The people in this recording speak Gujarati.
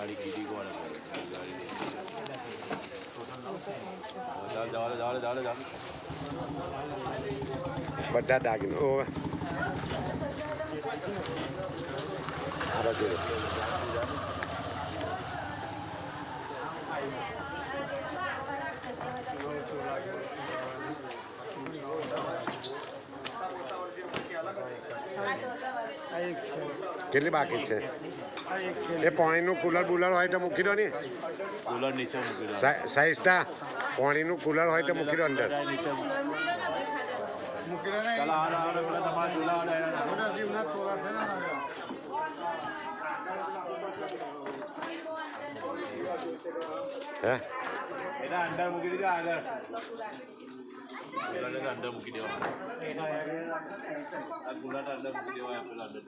ગાડી કીધી કોણ ગાડી બધા દાગીનો આ બાજુ કેટલી બાકી છે એ પાણીનું કુલર બુલર હોય તો મૂકી દો ને કુલર નીચે મૂકી દો સાઈઝના પાણીનું કુલર હોય તો મૂકી દો અંદર હે એના અંદર મૂકી દીધો આગળ અંદર મૂકી દેવા આ ગુલાટ અંદર મૂકી દેવા પેલા અંદર